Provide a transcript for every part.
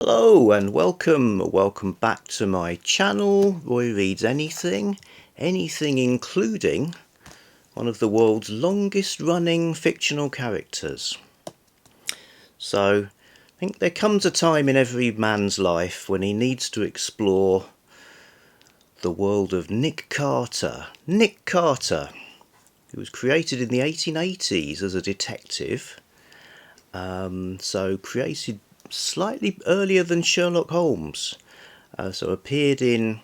Hello and welcome back to my channel. Roy Reads anything including one of the world's longest running fictional characters. So I think there comes a time in every man's life when he needs to explore the world of Nick Carter. Nick Carter, who was created in the 1880s as a detective, so created slightly earlier than Sherlock Holmes, so appeared in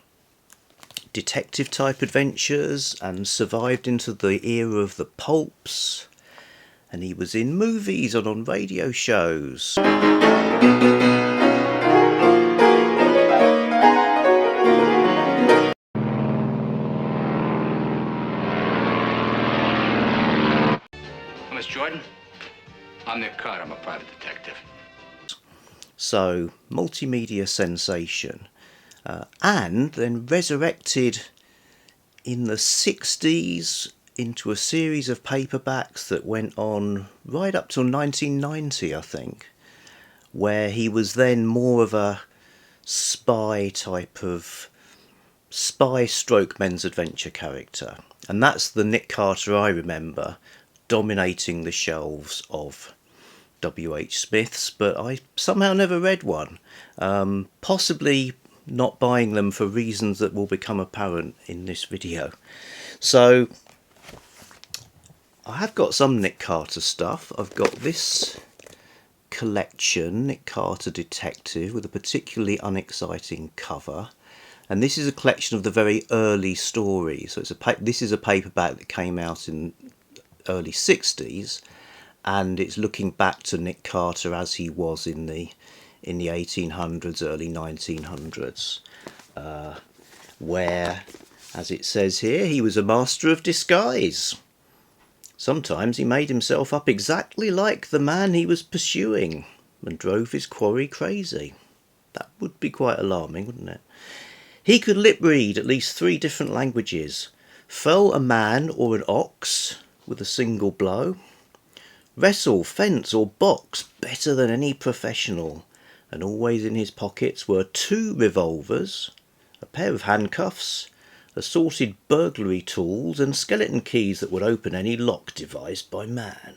detective type adventures and survived into the era of the pulps, and he was in movies and on radio shows. Miss Jordan, I'm Nick Carter. I'm a private detective. So, multimedia sensation, and then resurrected in the 60s into a series of paperbacks that went on right up till 1990, I think, where he was then more of a spy type of spy stroke men's adventure character. And that's the Nick Carter I remember, dominating the shelves of W.H. Smith's, but I somehow never read one, possibly not buying them for reasons that will become apparent in this video. So I have got some Nick Carter stuff. I've got this collection, Nick Carter Detective, with a particularly unexciting cover, and this is a collection of the very early stories. So this is a paperback that came out in early 60s, and it's looking back to Nick Carter as he was in the 1800s, early 1900s, where, as it says here, he was a master of disguise. Sometimes he made himself up exactly like the man he was pursuing and drove his quarry crazy. That would be quite alarming, wouldn't it? He could lip read at least 3 different languages, fell a man or an ox with a single blow, wrestle, fence or box better than any professional, and always in his pockets were 2 revolvers, a pair of handcuffs, assorted burglary tools and skeleton keys that would open any lock devised by man.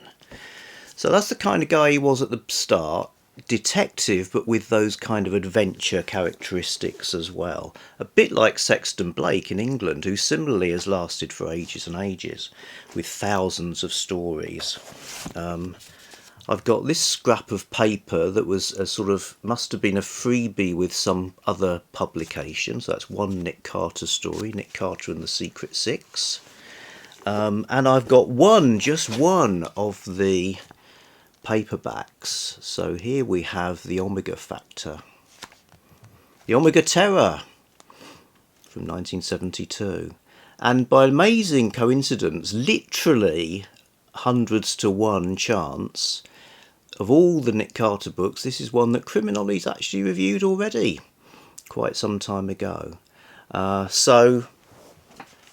So that's the kind of guy he was at the start. Detective, but with those kind of adventure characteristics as well. A bit like Sexton Blake in England, who similarly has lasted for ages and ages, with thousands of stories. I've got this scrap of paper that was a sort of, must have been a freebie with some other publication. So that's one Nick Carter story, Nick Carter and the Secret Six. And I've got just one of the paperbacks. So here we have the Omega Factor, the Omega Terror from 1972, and by amazing coincidence, literally hundreds to 1 chance, of all the Nick Carter books, this is one that Criminolly's actually reviewed already quite some time ago. So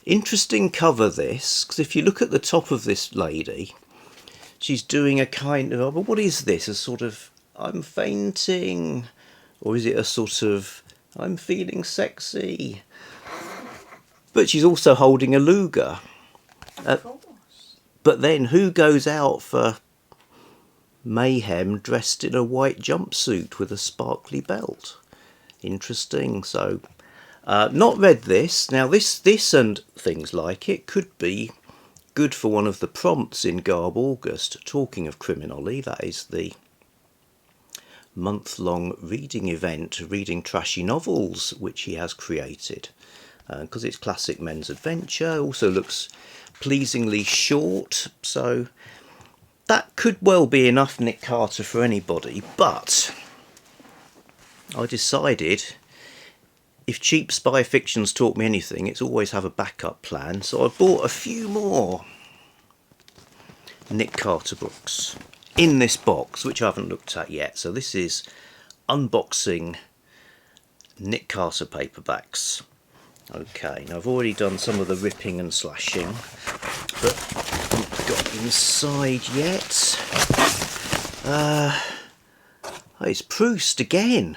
interesting cover this, because if you look at the top of this lady, she's doing a kind of, but what is this? A sort of, I'm fainting, or is it a sort of, I'm feeling sexy? But she's also holding a Luger. But then who goes out for mayhem dressed in a white jumpsuit with a sparkly belt? Interesting. So, not read this. Now this and things like it could be good for one of the prompts in Garbaugust. Talking of Criminolly, that is the month-long reading event, reading trashy novels, which he has created, because it's classic men's adventure. Also looks pleasingly short, so that could well be enough Nick Carter for anybody. But I decided, if cheap spy fiction's taught me anything, it's always have a backup plan. So I bought a few more Nick Carter books in this box, which I haven't looked at yet. So this is unboxing Nick Carter paperbacks. Okay, now I've already done some of the ripping and slashing, but I haven't got inside yet. It's Proust again.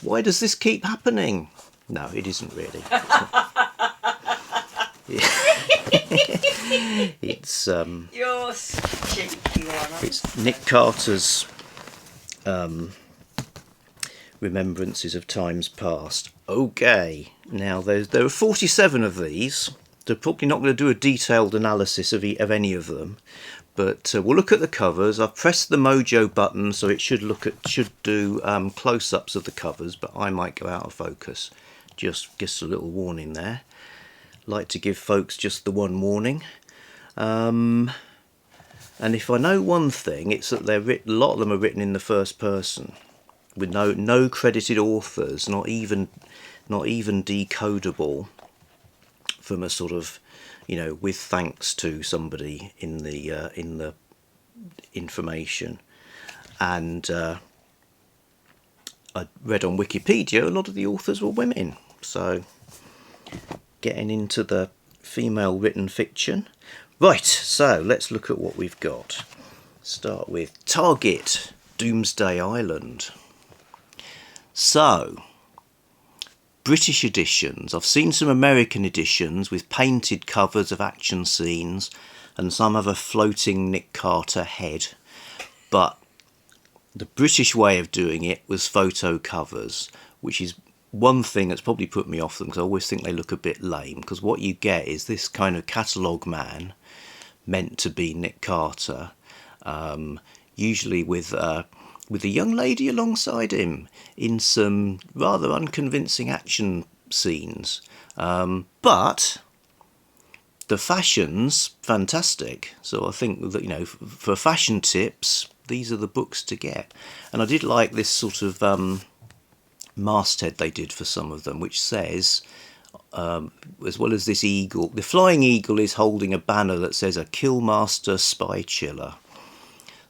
Why does this keep happening? No, it isn't really. It's You're cheeky one. it's Nick Carter's remembrances of times past. Okay, now there are 47 of these. They're probably not going to do a detailed analysis of any of them, but we'll look at the covers. I've pressed the Mojo button, so it should do close-ups of the covers, but I might go out of focus. Just a little warning there. Like to give folks just the one warning. And if I know one thing, it's that a lot of them are written in the first person, with no credited authors, not even decodable from a sort of, with thanks to somebody in the information. And I read on Wikipedia a lot of the authors were women, so getting into the female written fiction. Right, so let's look at what we've got. Start with Target, Doomsday Island. So, British editions. I've seen some American editions with painted covers of action scenes, and some have a floating Nick Carter head. But the British way of doing it was photo covers, which is one thing that's probably put me off them, because I always think they look a bit lame, because what you get is this kind of catalogue man meant to be Nick Carter, usually with a young lady alongside him in some rather unconvincing action scenes, but the fashion's fantastic. So I think that, for fashion tips, these are the books to get. And I did like this sort of masthead they did for some of them, which says, as well as this eagle, the flying eagle is holding a banner that says a Killmaster Spy Chiller.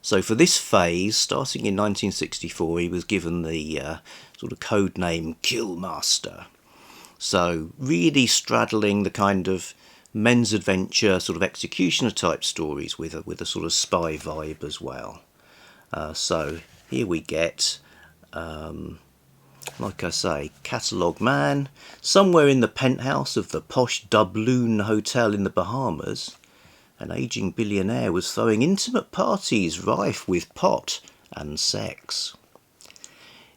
So for this phase, starting in 1964, he was given the sort of code name Killmaster. So really straddling the kind of men's adventure, sort of executioner type stories with a sort of spy vibe as well. So here we get, like I say, catalogue man, somewhere in the penthouse of the posh doubloon hotel in the Bahamas. An ageing billionaire was throwing intimate parties rife with pot and sex.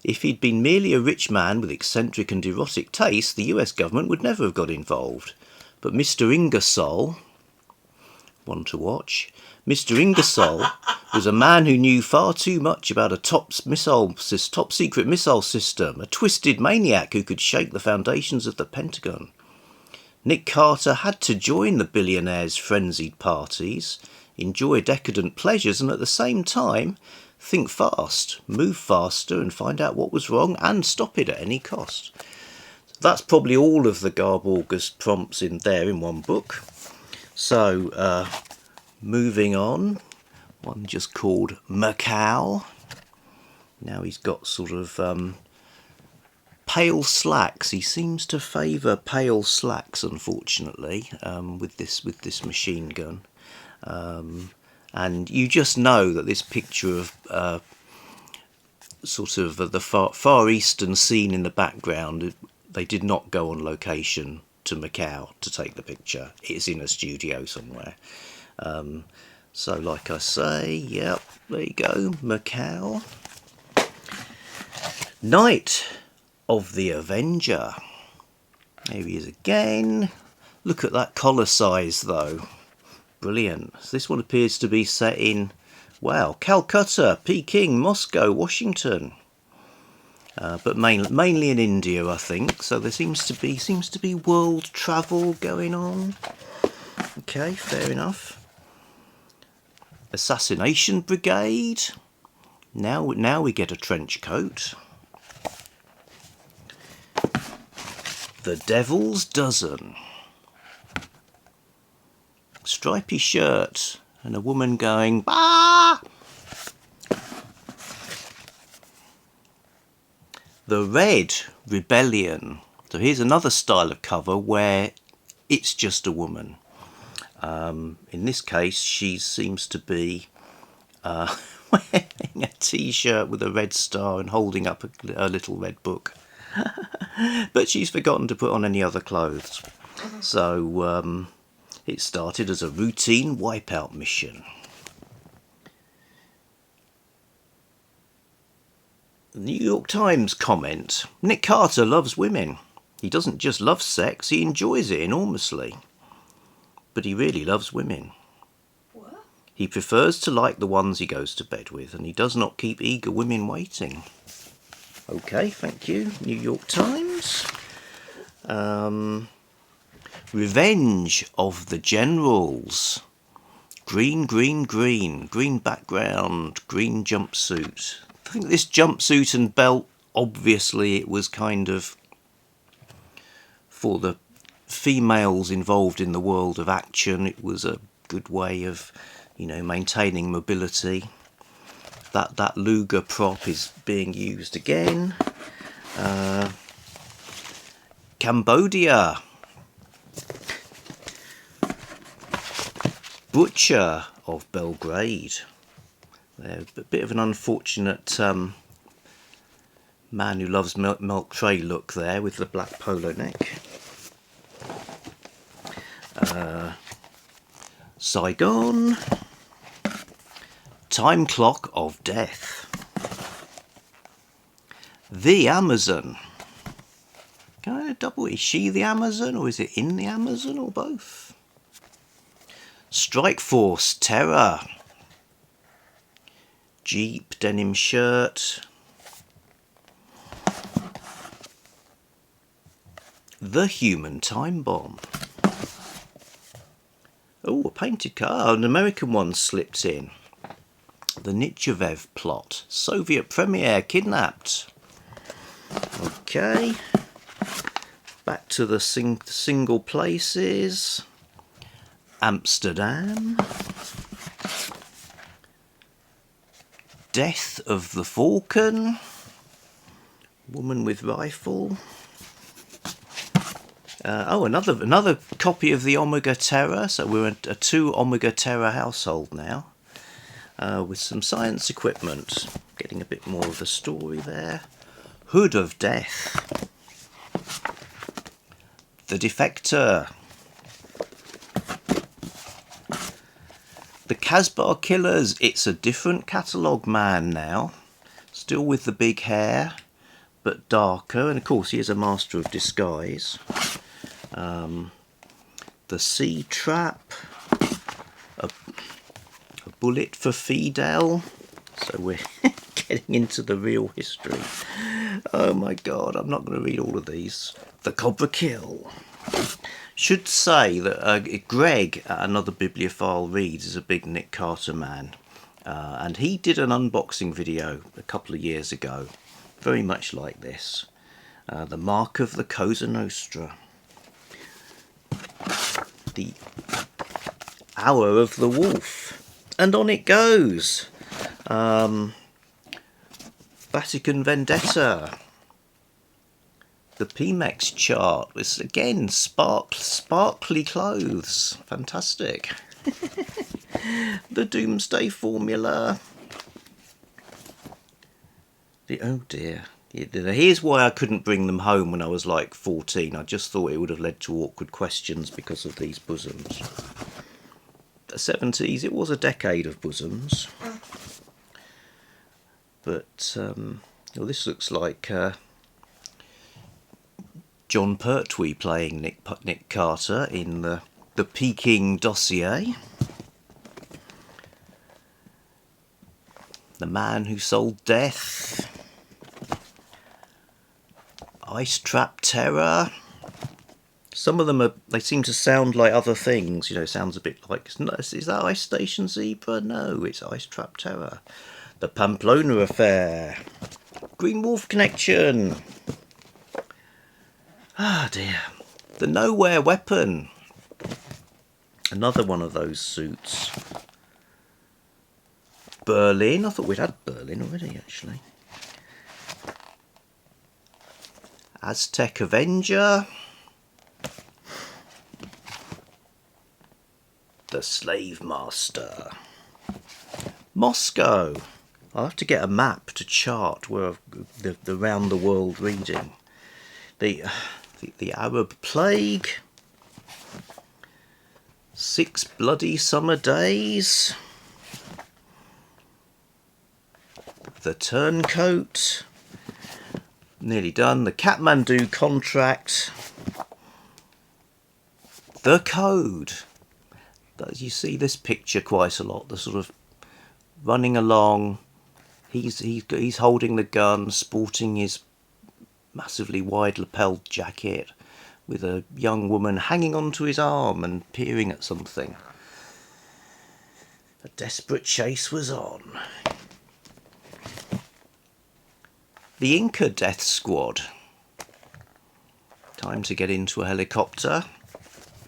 If he'd been merely a rich man with eccentric and erotic tastes, the US government would never have got involved. But Mr. Ingersoll, one to watch, Mr. Ingersoll was a man who knew far too much about a top secret missile system, a twisted maniac who could shake the foundations of the Pentagon. Nick Carter had to join the billionaire's frenzied parties, enjoy decadent pleasures, and at the same time think fast, move faster, and find out what was wrong and stop it at any cost. That's probably all of the Garbaugust prompts in there in one book. So, moving on, one just called Macau. Now he's got sort of pale slacks. He seems to favour pale slacks, unfortunately, with this machine gun. And you just know that this picture of sort of the far eastern scene in the background, they did not go on location to Macau to take the picture. It's in a studio somewhere. So like I say, yep, there you go, Macau. Night of the Avenger. There he is again. Look at that collar size though. Brilliant. So this one appears to be set in, wow, Calcutta, Peking, Moscow, Washington. But mainly in India, I think. So there seems to be world travel going on. Okay, fair enough. Assassination Brigade. Now we get a trench coat. The Devil's Dozen. Stripy shirt and a woman going, "Bah!" The Red Rebellion. So here's another style of cover where it's just a woman. In this case, she seems to be wearing a t-shirt with a red star and holding up a little red book. But she's forgotten to put on any other clothes. So it started as a routine wipeout mission. The New York Times comment: Nick Carter loves women. He doesn't just love sex, he enjoys it enormously. But he really loves women. What? He prefers to like the ones he goes to bed with, and he does not keep eager women waiting. Okay, thank you, New York Times. Revenge of the Generals. Green, green, green. Green background, green jumpsuit. I think this jumpsuit and belt, obviously it was kind of for the females involved in the world of action. It was a good way of, maintaining mobility. That Luger prop is being used again. Cambodia. Butcher of Belgrade. A bit of an unfortunate man who loves milk tray look there with the black polo neck. Saigon. Time Clock of Death. The Amazon. Can I double? Is she the Amazon, or is it in the Amazon, or both? Strike Force Terror. Jeep denim shirt. The Human Time Bomb. Oh, a painted car. An American one slipped in. The Nichevev plot. Soviet premier kidnapped. Okay. Back to the single places. Amsterdam. Death of the Falcon. Woman with rifle. Another copy of the Omega Terror. So we're a 2 Omega Terror household now, with some science equipment. Getting a bit more of the story there. Hood of Death. The Defector. The Casbah Killers. It's a different catalogue man now. Still with the big hair, but darker. And of course he is a master of disguise. The Sea Trap. A Bullet for Fidel. So we're getting into the real history. Oh my god, I'm not going to read all of these. The Cobra Kill. Should say that Greg at Another Bibliophile Reads is a big Nick Carter man. And he did an unboxing video a couple of years ago. Very much like this. The Mark of the Cosa Nostra. The Hour of the Wolf. And on it goes. Vatican Vendetta. The Pemex chart. It's again sparkly clothes. Fantastic. The Doomsday Formula. Oh dear. Here's why I couldn't bring them home when I was like 14. I just thought it would have led to awkward questions because of these bosoms. The 70s, it was a decade of bosoms. But well, this looks like John Pertwee playing Nick Carter in the Peking Dossier. The Man Who Sold Death. Ice Trap Terror. Some of them they seem to sound like other things, sounds a bit like, is that Ice Station Zebra? No, it's Ice Trap Terror. The Pamplona Affair. Green Wolf Connection. Ah dear. The Nowhere Weapon. Another one of those suits. Berlin. I thought we'd had Berlin already, actually. Aztec Avenger. The Slave Master. Moscow. I'll have to get a map to chart where the round the world reading. the Arab plague, 6 bloody summer days, the turncoat, nearly done, the Kathmandu contract, the code. You see this picture quite a lot, the sort of running along, he's holding the gun, sporting his massively wide lapelled jacket, with a young woman hanging onto his arm and peering at something. A desperate chase was on. The Inca Death Squad. Time to get into a helicopter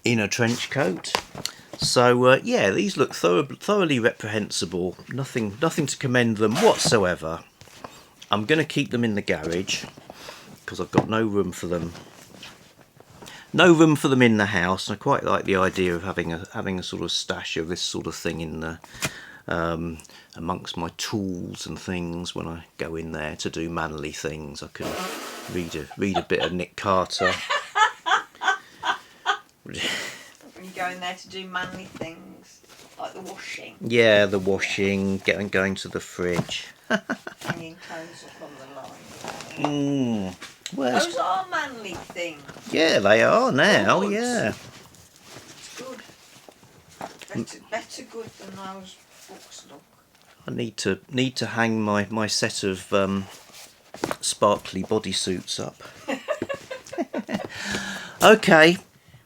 in a trench coat. So yeah, these look thoroughly reprehensible. Nothing to commend them whatsoever. I'm going to keep them in the garage because I've got no room for them. No room for them in the house. I quite like the idea of having a sort of stash of this sort of thing in the amongst my tools and things when I go in there to do manly things. I can read a bit of Nick Carter. When you go in there to do manly things, like the washing. Yeah, the washing, going to the fridge. Hanging clothes up on the line. Well, those are manly things. Yeah, they are now. Good. Yeah. It's good. Better good than those books look. I need to hang my set of sparkly bodysuits up. Okay.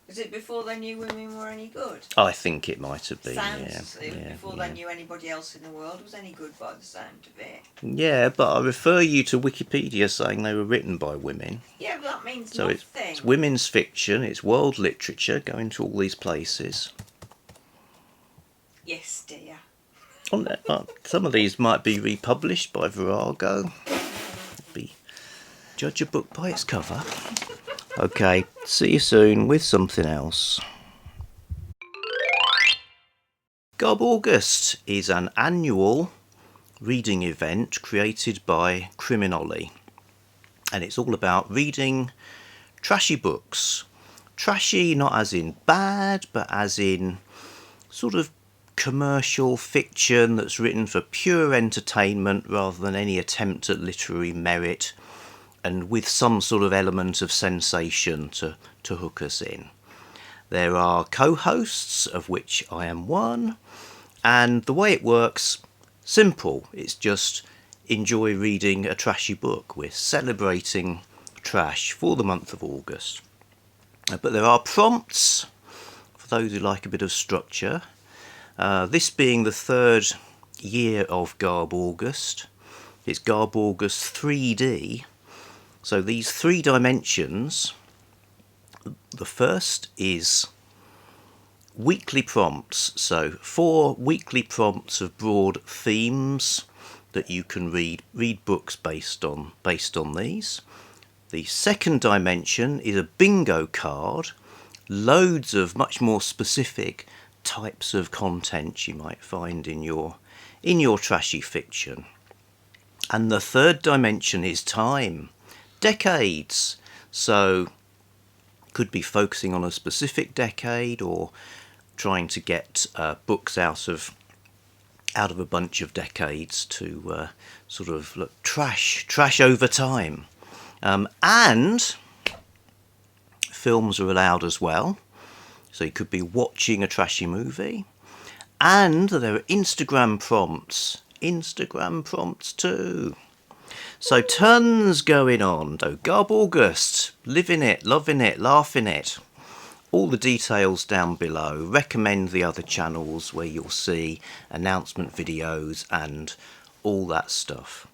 Was it before they knew women were any good? I think it might have been. Sounds Yeah. before they knew anybody else in the world was any good by the sound of it. Yeah, but I refer you to Wikipedia saying they were written by women. Yeah, but that means So nothing. it's women's fiction, it's world literature, going to all these places. Yes, dear. Some of these might be republished by Virago. Judge a book by its cover. Okay, see you soon with something else. Garbaugust is an annual reading event created by Criminolly, and it's all about reading trashy books. Trashy not as in bad, but as in sort of commercial fiction that's written for pure entertainment rather than any attempt at literary merit, and with some sort of element of sensation to hook us in. There are co-hosts, of which I am one, and the way it works, simple. It's just enjoy reading a trashy book. We're celebrating trash for the month of August. But there are prompts for those who like a bit of structure. This being the 3rd year of Garbaugust, it's Garbaugust 3D. So these 3 dimensions, the first is weekly prompts. So 4 weekly prompts of broad themes that you can read books based on these. The second dimension is a bingo card, loads of much more specific types of content you might find in your trashy fiction. And the third dimension is time. Decades. So could be focusing on a specific decade or trying to get books out of a bunch of decades to sort of look trash over time. And films are allowed as well. So you could be watching a trashy movie. And there are Instagram prompts too. So tons going on. So Garbaugust, living it, loving it, laughing it. All the details down below. Recommend the other channels where you'll see announcement videos and all that stuff.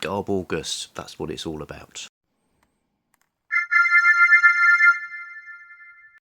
Garbaugust, that's what it's all about.